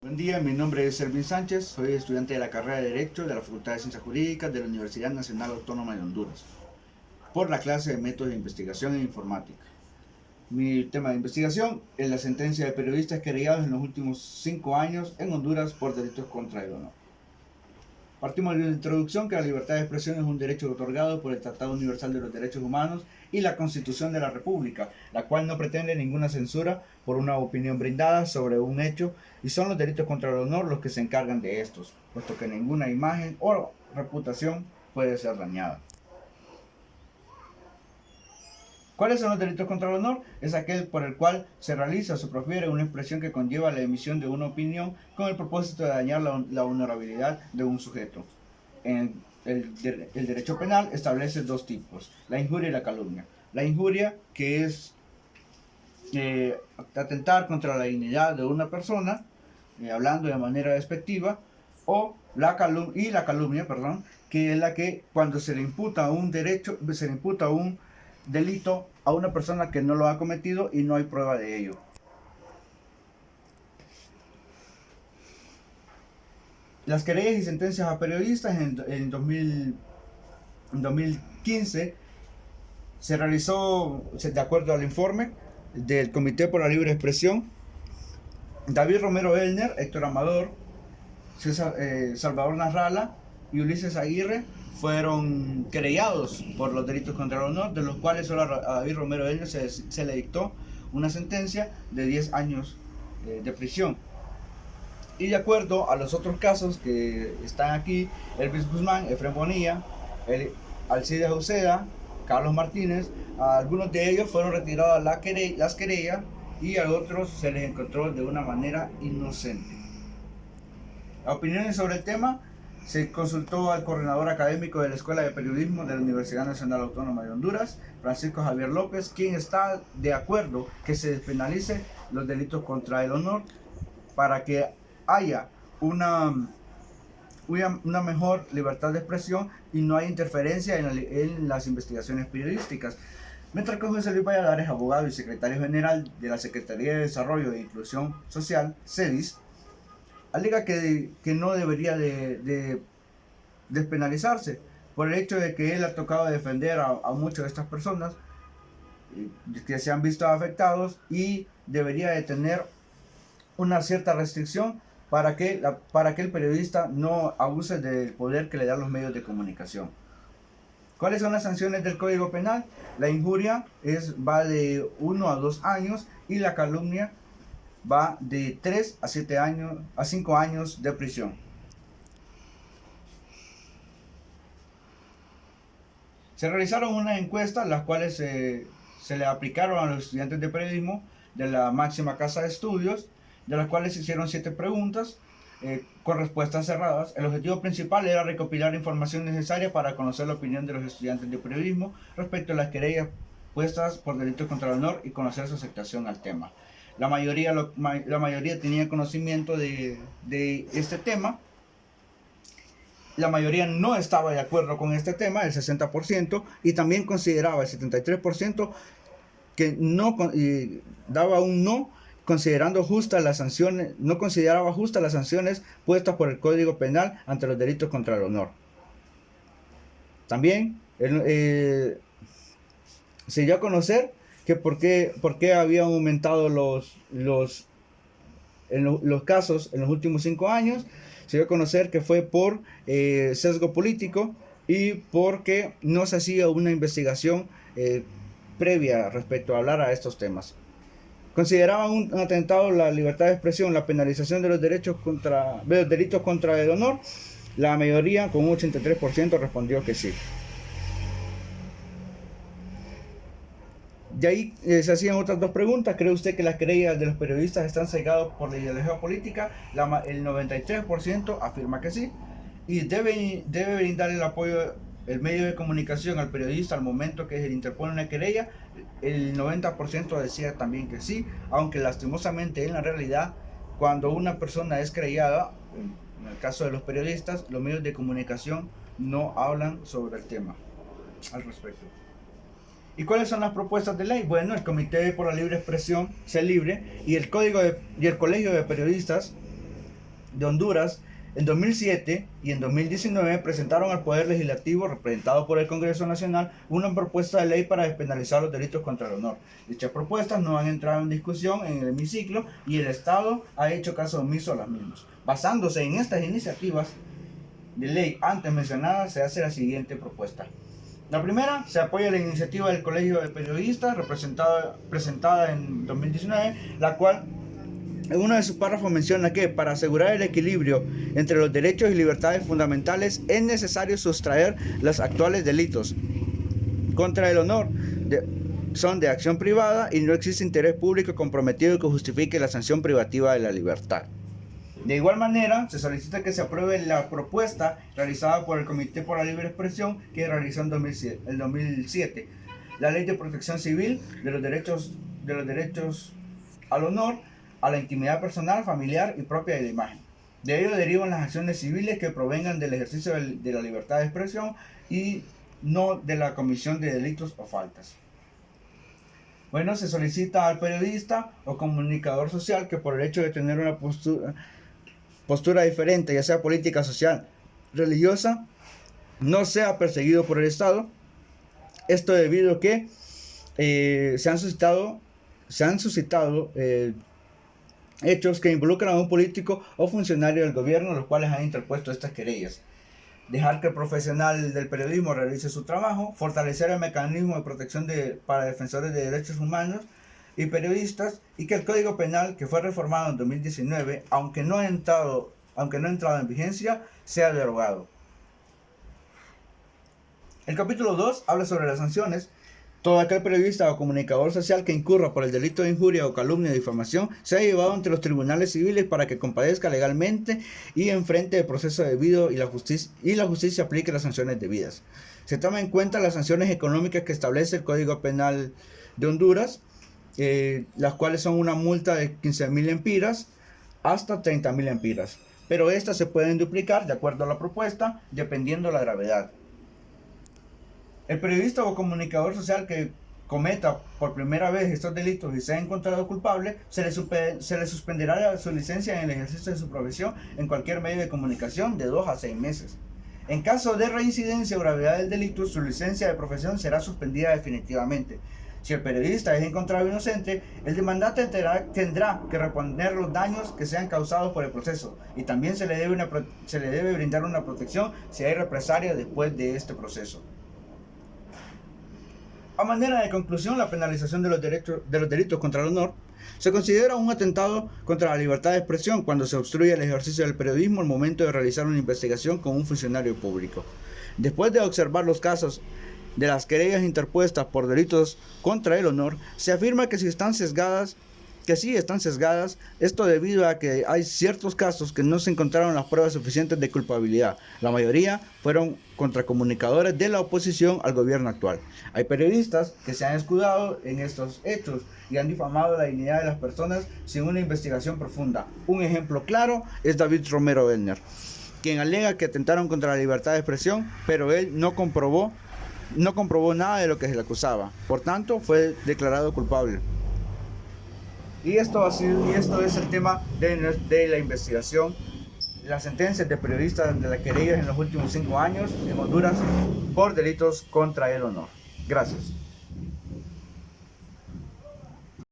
Buen día, mi nombre es Selvin Sánchez, soy estudiante de la carrera de Derecho de la Facultad de Ciencias Jurídicas de la Universidad Nacional Autónoma de Honduras, por la clase de Métodos de Investigación e Informática. Mi tema de investigación es la sentencia de periodistas querellados en los últimos 5 años en Honduras por delitos contra el honor. Partimos de la introducción que la libertad de expresión es un derecho otorgado por el Tratado Universal de los Derechos Humanos y la Constitución de la República, la cual no pretende ninguna censura por una opinión brindada sobre un hecho, y son los delitos contra el honor los que se encargan de estos, puesto que ninguna imagen o reputación puede ser dañada. ¿Cuáles son los delitos contra el honor? Es aquel por el cual se realiza o se profiere una expresión que conlleva la emisión de una opinión con el propósito de dañar la honorabilidad de un sujeto. El derecho penal establece dos tipos, la injuria y la calumnia. La injuria, que es atentar contra la dignidad de una persona, hablando de manera despectiva, o la calumnia, que es la que cuando se le imputa un delito a una persona que no lo ha cometido y no hay prueba de ello. Las querellas y sentencias a periodistas en 2015 se realizó, de acuerdo al informe del Comité por la Libre Expresión, David Romero Elner, Héctor Amador, Salvador Narrala y Ulises Aguirre fueron querellados por los delitos contra el honor, de los cuales solo a David Romero Elner se le dictó una sentencia de 10 años de prisión. Y de acuerdo a los otros casos que están aquí, Elvis Guzmán, Efren Bonilla, Alcides Uceda, Carlos Martínez, a algunos de ellos fueron retiradas las querellas y a otros se les encontró de una manera inocente. Las opiniones sobre el tema se consultó al coordinador académico de la Escuela de Periodismo de la Universidad Nacional Autónoma de Honduras, Francisco Javier López, quien está de acuerdo que se despenalice los delitos contra el honor para que haya una mejor libertad de expresión y no haya interferencia en las investigaciones periodísticas. Mientras que José Luis Valladares, abogado y secretario general de la Secretaría de Desarrollo e Inclusión Social, SEDIS, alega que no debería de despenalizarse por el hecho de que él ha tocado defender a muchas de estas personas que se han visto afectados y debería de tener una cierta restricción para que el periodista no abuse del poder que le dan los medios de comunicación. ¿Cuáles son las sanciones del Código Penal? La injuria va de 1 a 2 años y la calumnia va de 3 a 5 años de prisión. Se realizaron unas encuestas, las cuales se le aplicaron a los estudiantes de periodismo de la máxima casa de estudios, de las cuales se hicieron 7 preguntas con respuestas cerradas. El objetivo principal era recopilar información necesaria para conocer la opinión de los estudiantes de periodismo respecto a las querellas puestas por delitos contra el honor y conocer su aceptación al tema. La mayoría tenía conocimiento de este tema. La mayoría no estaba de acuerdo con este tema, el 60%, y también consideraba el 73% que no, daba un no, considerando justas las sanciones, no consideraba justas las sanciones puestas por el Código Penal ante los delitos contra el honor. También se dio a conocer que por qué habían aumentado los casos en los últimos 5 años. Se dio a conocer que fue por sesgo político y porque no se hacía una investigación previa respecto a hablar a estos temas. Consideraban un atentado la libertad de expresión, la penalización de los delitos contra el honor. La mayoría, con un 83%, respondió que sí. De ahí se hacían otras 2 preguntas. ¿Cree usted que las querellas de los periodistas están cegados por la ideología política? El 93% afirma que sí. Y debe brindar el apoyo el medio de comunicación al periodista al momento que se le interpone una querella. El 90% decía también que sí, aunque lastimosamente en la realidad, cuando una persona es querellada, en el caso de los periodistas, los medios de comunicación no hablan sobre el tema al respecto. ¿Y cuáles son las propuestas de ley? Bueno, el Comité por la Libre Expresión, CELIBRE, y el Colegio de Periodistas de Honduras en 2007 y en 2019 presentaron al Poder Legislativo, representado por el Congreso Nacional, una propuesta de ley para despenalizar los delitos contra el honor. Dichas propuestas no han entrado en discusión en el hemiciclo y el Estado ha hecho caso omiso a las mismas. Basándose en estas iniciativas de ley antes mencionadas, se hace la siguiente propuesta. La primera, se apoya la iniciativa del Colegio de Periodistas presentada en 2019, la cual en uno de sus párrafos menciona que para asegurar el equilibrio entre los derechos y libertades fundamentales es necesario sustraer los actuales delitos contra el honor son de acción privada y no existe interés público comprometido que justifique la sanción privativa de la libertad. De igual manera, se solicita que se apruebe la propuesta realizada por el Comité por la Libre Expresión que realizó en 2007, la Ley de Protección Civil de los derechos al honor, a la intimidad personal, familiar y propia de la imagen. De ello derivan las acciones civiles que provengan del ejercicio de la libertad de expresión y no de la comisión de delitos o faltas. Bueno, se solicita al periodista o comunicador social que por el hecho de tener una postura diferente, ya sea política, social, religiosa, no sea perseguido por el Estado. Esto debido a que se han suscitado hechos que involucran a un político o funcionario del gobierno, los cuales han interpuesto estas querellas. Dejar que el profesional del periodismo realice su trabajo, fortalecer el mecanismo de protección para defensores de derechos humanos y periodistas, y que el Código Penal, que fue reformado en 2019, aunque no ha entrado en vigencia, sea derogado. El capítulo 2 habla sobre las sanciones. Todo aquel periodista o comunicador social que incurra por el delito de injuria o calumnia o difamación sea llevado ante los tribunales civiles para que compadezca legalmente y enfrente el proceso debido y la justicia aplique las sanciones debidas. Se toma en cuenta las sanciones económicas que establece el Código Penal de Honduras, las cuales son una multa de 15.000 lempiras hasta 30.000 lempiras, pero estas se pueden duplicar de acuerdo a la propuesta dependiendo de la gravedad. El periodista o comunicador social que cometa por primera vez estos delitos y sea encontrado culpable, se le suspenderá su licencia en el ejercicio de su profesión en cualquier medio de comunicación de 2 a 6 meses. En caso de reincidencia o gravedad del delito, su licencia de profesión será suspendida definitivamente. Si el periodista es encontrado inocente, el demandante tendrá que reponer los daños que sean causados por el proceso y también se le debe brindar una protección si hay represalia después de este proceso. A manera de conclusión, la penalización de los delitos contra el honor se considera un atentado contra la libertad de expresión cuando se obstruye el ejercicio del periodismo al momento de realizar una investigación con un funcionario público. Después de observar los casos de las querellas interpuestas por delitos contra el honor, se afirma que sí están sesgadas, esto debido a que hay ciertos casos que no se encontraron las pruebas suficientes de culpabilidad. La mayoría fueron contra comunicadores de la oposición al gobierno actual. Hay periodistas que se han escudado en estos hechos y han difamado la dignidad de las personas sin una investigación profunda. Un ejemplo claro es David Romero Elner, quien alega que atentaron contra la libertad de expresión, pero él no comprobó nada de lo que se le acusaba. Por tanto, fue declarado culpable. Y esto es el tema de la investigación, las sentencias de periodistas de las querellas en los últimos 5 años en Honduras por delitos contra el honor. Gracias.